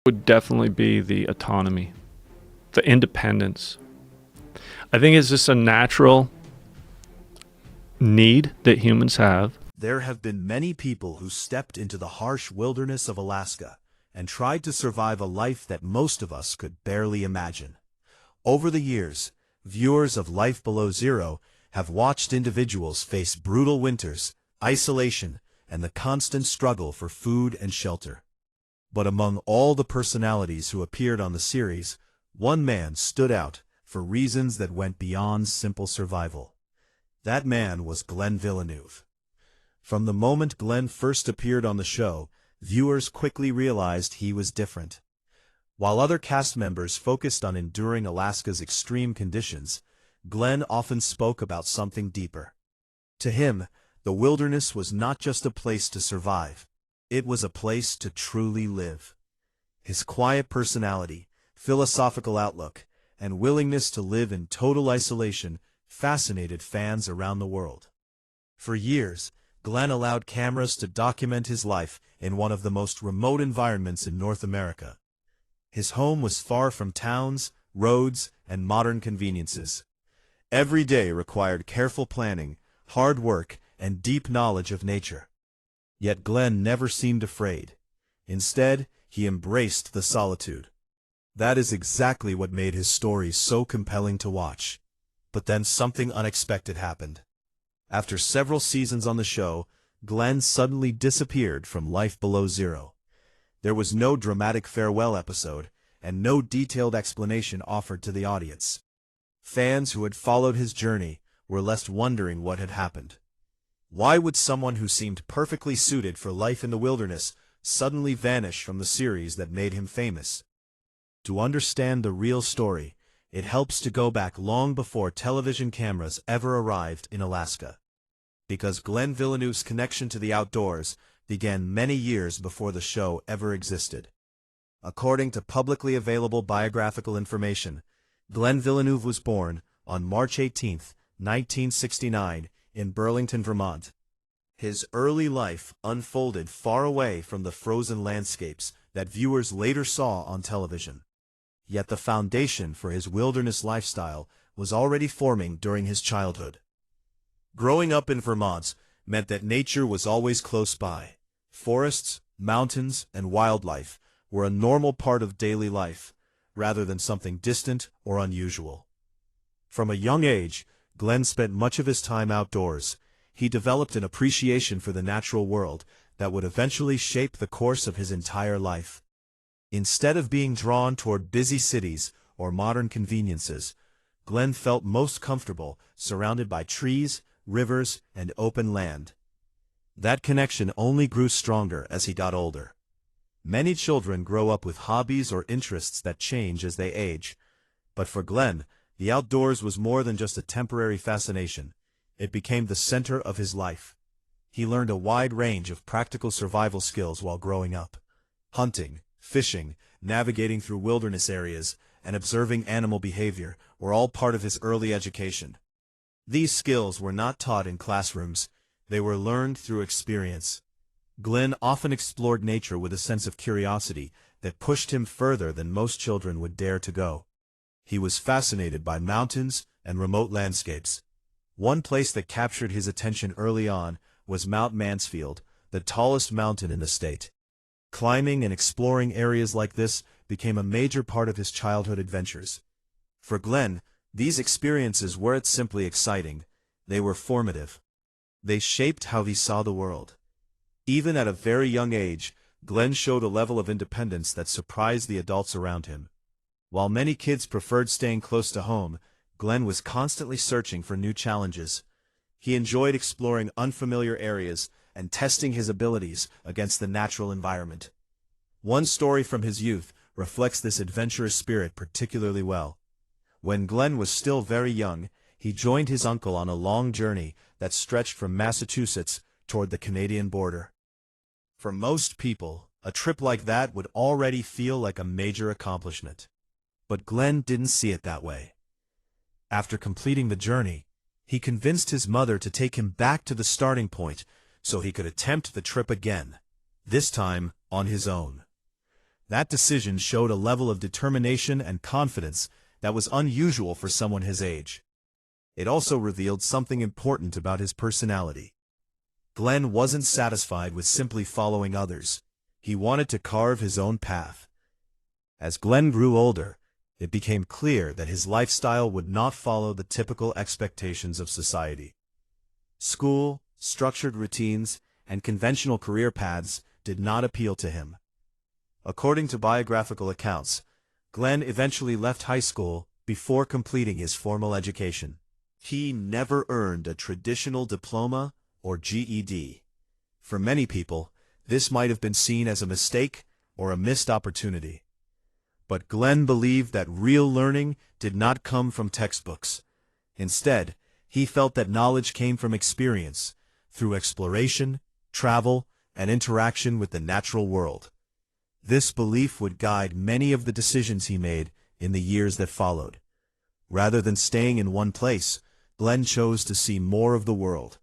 would definitely be the autonomy, the independence. I think it's just a natural need that humans have. There have been many people who stepped into the harsh wilderness of Alaska and tried to survive a life that most of us could barely imagine. Over the years, viewers of Life Below Zero have watched individuals face brutal winters, isolation, and the constant struggle for food and shelter. But among all the personalities who appeared on the series, one man stood out for reasons that went beyond simple survival. That man was Glenn Villeneuve. From the moment Glenn first appeared on the show, viewers quickly realized he was different. While other cast members focused on enduring Alaska's extreme conditions, Glenn often spoke about something deeper. To him, the wilderness was not just a place to survive. It was a place to truly live. His quiet personality, philosophical outlook, and willingness to live in total isolation fascinated fans around the world. For years, Glenn allowed cameras to document his life in one of the most remote environments in North America. His home was far from towns, roads, and modern conveniences. Every day required careful planning, hard work, and deep knowledge of nature. Yet Glenn never seemed afraid. Instead, he embraced the solitude. That is exactly what made his stories so compelling to watch. But then something unexpected happened. After several seasons on the show, Glenn suddenly disappeared from Life Below Zero. There was no dramatic farewell episode, and no detailed explanation offered to the audience. Fans who had followed his journey were left wondering what had happened. Why would someone who seemed perfectly suited for life in the wilderness suddenly vanish from the series that made him famous? To understand the real story, it helps to go back long before television cameras ever arrived in Alaska. Because Glenn Villeneuve's connection to the outdoors began many years before the show ever existed. According to publicly available biographical information, Glenn Villeneuve was born on March 18, 1969, in Burlington, Vermont. His early life unfolded far away from the frozen landscapes that viewers later saw on television. Yet the foundation for his wilderness lifestyle was already forming during his childhood. Growing up in Vermont meant that nature was always close by. Forests, mountains, and wildlife were a normal part of daily life, rather than something distant or unusual. From a young age, Glenn spent much of his time outdoors. He developed an appreciation for the natural world that would eventually shape the course of his entire life. Instead of being drawn toward busy cities or modern conveniences, Glenn felt most comfortable surrounded by trees, rivers, and open land. That connection only grew stronger as he got older. Many children grow up with hobbies or interests that change as they age. But for Glenn, the outdoors was more than just a temporary fascination. It became the center of his life. He learned a wide range of practical survival skills while growing up. Hunting, fishing, navigating through wilderness areas, and observing animal behavior were all part of his early education. These skills were not taught in classrooms. They were learned through experience. Glenn often explored nature with a sense of curiosity that pushed him further than most children would dare to go. He was fascinated by mountains and remote landscapes. One place that captured his attention early on was Mount Mansfield, the tallest mountain in the state. Climbing and exploring areas like this became a major part of his childhood adventures. For Glenn, these experiences weren't simply exciting, they were formative. They shaped how he saw the world. Even at a very young age, Glenn showed a level of independence that surprised the adults around him. While many kids preferred staying close to home, Glenn was constantly searching for new challenges. He enjoyed exploring unfamiliar areas and testing his abilities against the natural environment. One story from his youth reflects this adventurous spirit particularly well. When Glenn was still very young, he joined his uncle on a long journey that stretched from Massachusetts toward the Canadian border. For most people, a trip like that would already feel like a major accomplishment. But Glenn didn't see it that way. After completing the journey, he convinced his mother to take him back to the starting point so he could attempt the trip again, this time on his own. That decision showed a level of determination and confidence that was unusual for someone his age. It also revealed something important about his personality. Glenn wasn't satisfied with simply following others. He wanted to carve his own path. As Glenn grew older, it became clear that his lifestyle would not follow the typical expectations of society. School, structured routines, and conventional career paths did not appeal to him. According to biographical accounts, Glenn eventually left high school before completing his formal education. He never earned a traditional diploma or GED. For many people, this might have been seen as a mistake or a missed opportunity. But Glenn believed that real learning did not come from textbooks. Instead, he felt that knowledge came from experience, through exploration, travel, and interaction with the natural world. This belief would guide many of the decisions he made in the years that followed. Rather than staying in one place, Glenn chose to see more of the world.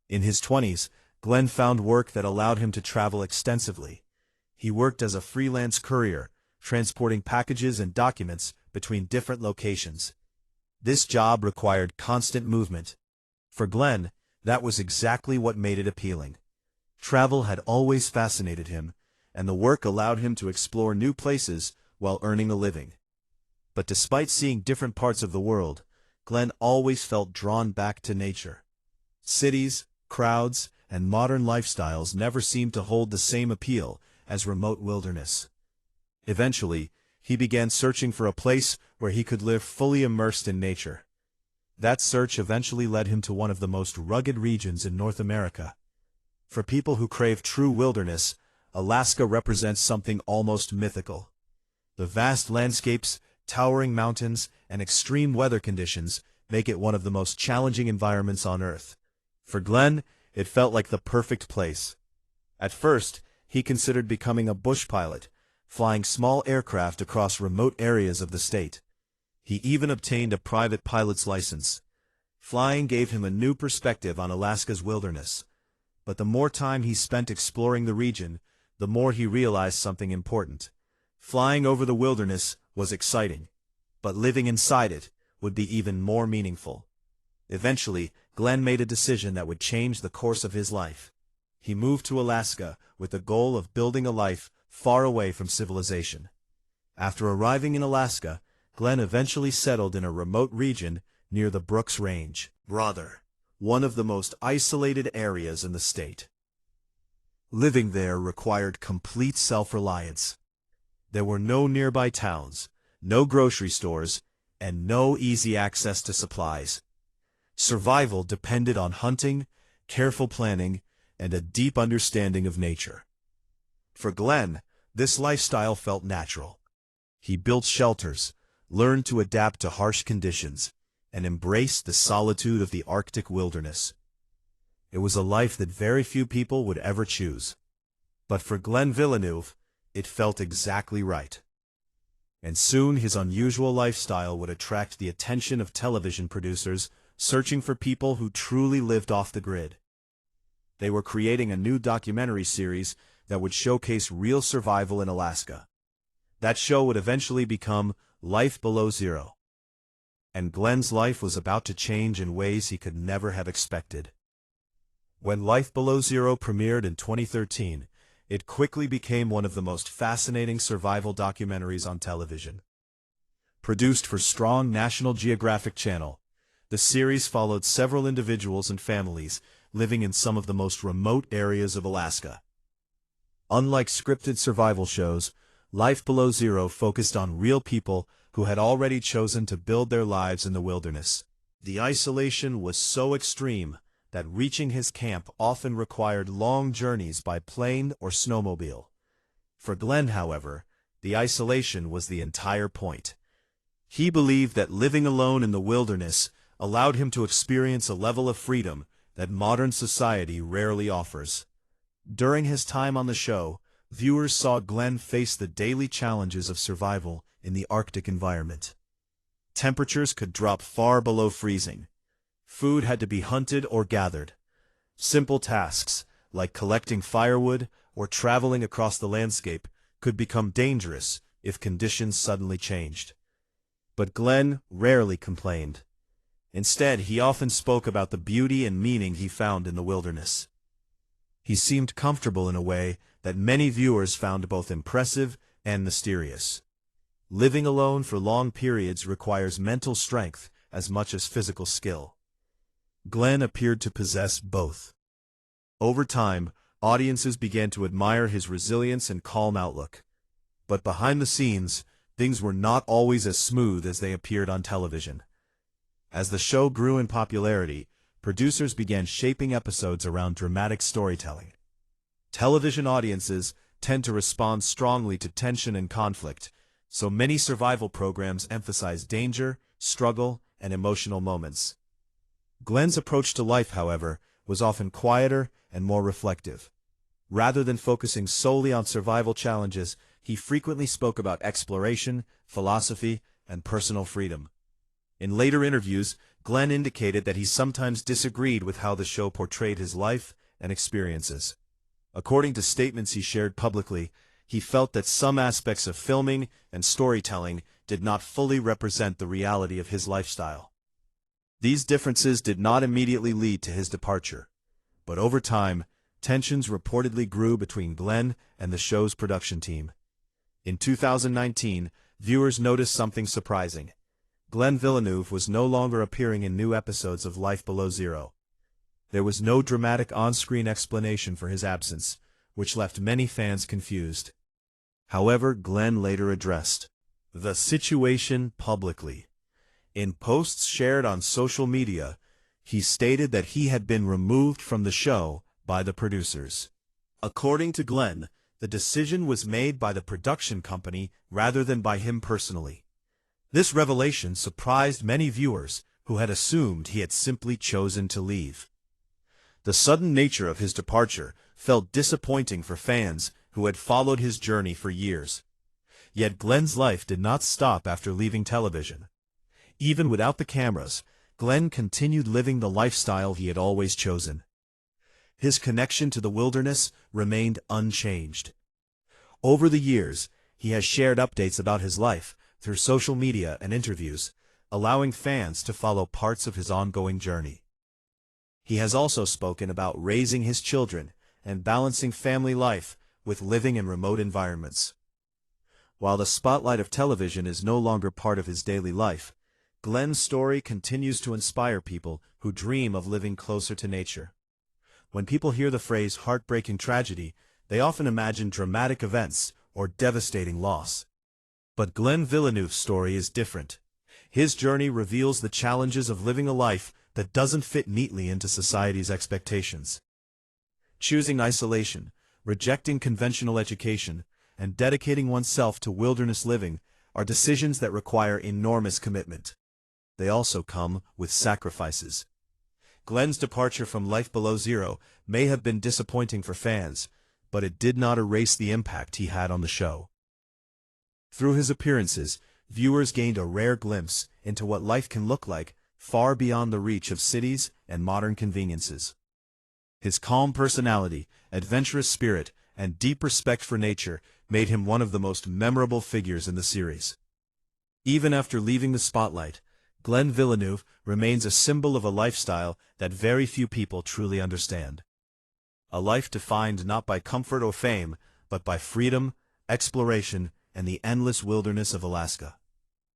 In his 20s, Glenn found work that allowed him to travel extensively. He worked as a freelance courier, transporting packages and documents between different locations. This job required constant movement. For Glenn, that was exactly what made it appealing. Travel had always fascinated him, and the work allowed him to explore new places while earning a living. But despite seeing different parts of the world, Glenn always felt drawn back to nature. Cities, crowds, and modern lifestyles never seemed to hold the same appeal as remote wilderness. Eventually, he began searching for a place where he could live fully immersed in nature. That search eventually led him to one of the most rugged regions in North America. For people who crave true wilderness, Alaska represents something almost mythical. The vast landscapes, towering mountains, and extreme weather conditions make it one of the most challenging environments on Earth. For Glenn, it felt like the perfect place. At first, he considered becoming a bush pilot, flying small aircraft across remote areas of the state. He even obtained a private pilot's license. Flying gave him a new perspective on Alaska's wilderness. But the more time he spent exploring the region, the more he realized something important. Flying over the wilderness was exciting, but living inside it would be even more meaningful. Eventually, Glenn made a decision that would change the course of his life. He moved to Alaska with the goal of building a life far away from civilization. After arriving in Alaska, Glenn eventually settled in a remote region near the Brooks Range, one of the most isolated areas in the state. Living there required complete self-reliance. There were no nearby towns, no grocery stores, and no easy access to supplies. Survival depended on hunting, careful planning, and a deep understanding of nature. For Glenn, this lifestyle felt natural. He built shelters, learned to adapt to harsh conditions, and embraced the solitude of the Arctic wilderness. It was a life that very few people would ever choose. But for Glenn Villeneuve, it felt exactly right. And soon his unusual lifestyle would attract the attention of television producers searching for people who truly lived off the grid. They were creating a new documentary series that would showcase real survival in Alaska. That show would eventually become Life Below Zero. And Glenn's life was about to change in ways he could never have expected. When Life Below Zero premiered in 2013, it quickly became one of the most fascinating survival documentaries on television. Produced for strong National Geographic channel, the series followed several individuals and families living in some of the most remote areas of Alaska. Unlike scripted survival shows, Life Below Zero focused on real people who had already chosen to build their lives in the wilderness. The isolation was so extreme that reaching his camp often required long journeys by plane or snowmobile. For Glenn, however, the isolation was the entire point. He believed that living alone in the wilderness allowed him to experience a level of freedom that modern society rarely offers. During his time on the show, viewers saw Glenn face the daily challenges of survival in the Arctic environment. Temperatures could drop far below freezing. Food had to be hunted or gathered. Simple tasks, like collecting firewood or traveling across the landscape, could become dangerous if conditions suddenly changed. But Glenn rarely complained. Instead, he often spoke about the beauty and meaning he found in the wilderness. He seemed comfortable in a way that many viewers found both impressive and mysterious. Living alone for long periods requires mental strength as much as physical skill. Glenn appeared to possess both. Over time, audiences began to admire his resilience and calm outlook. But behind the scenes, things were not always as smooth as they appeared on television. As the show grew in popularity, producers began shaping episodes around dramatic storytelling. Television audiences tend to respond strongly to tension and conflict, so many survival programs emphasize danger, struggle, and emotional moments. Glenn's approach to life, however, was often quieter and more reflective. Rather than focusing solely on survival challenges, he frequently spoke about exploration, philosophy, and personal freedom. In later interviews, Glenn indicated that he sometimes disagreed with how the show portrayed his life and experiences. According to statements he shared publicly, he felt that some aspects of filming and storytelling did not fully represent the reality of his lifestyle. These differences did not immediately lead to his departure, but over time, tensions reportedly grew between Glenn and the show's production team. In 2019, viewers noticed something surprising. Glenn Villeneuve was no longer appearing in new episodes of Life Below Zero. There was no dramatic on-screen explanation for his absence, which left many fans confused. However, Glenn later addressed the situation publicly. In posts shared on social media, he stated that he had been removed from the show by the producers. According to Glenn, the decision was made by the production company rather than by him personally. This revelation surprised many viewers who had assumed he had simply chosen to leave. The sudden nature of his departure felt disappointing for fans who had followed his journey for years. Yet Glenn's life did not stop after leaving television. Even without the cameras, Glenn continued living the lifestyle he had always chosen. His connection to the wilderness remained unchanged. Over the years, he has shared updates about his life through social media and interviews, allowing fans to follow parts of his ongoing journey. He has also spoken about raising his children and balancing family life with living in remote environments. While the spotlight of television is no longer part of his daily life, Glenn's story continues to inspire people who dream of living closer to nature. When people hear the phrase heartbreaking tragedy, they often imagine dramatic events or devastating loss. But Glenn Villeneuve's story is different. His journey reveals the challenges of living a life that doesn't fit neatly into society's expectations. Choosing isolation, rejecting conventional education, and dedicating oneself to wilderness living are decisions that require enormous commitment. They also come with sacrifices. Glenn's departure from Life Below Zero may have been disappointing for fans, but it did not erase the impact he had on the show. Through his appearances, viewers gained a rare glimpse into what life can look like far beyond the reach of cities and modern conveniences. His calm personality, adventurous spirit, and deep respect for nature made him one of the most memorable figures in the series. Even after leaving the spotlight, Glenn Villeneuve remains a symbol of a lifestyle that very few people truly understand. A life defined not by comfort or fame, but by freedom, exploration, and the endless wilderness of Alaska.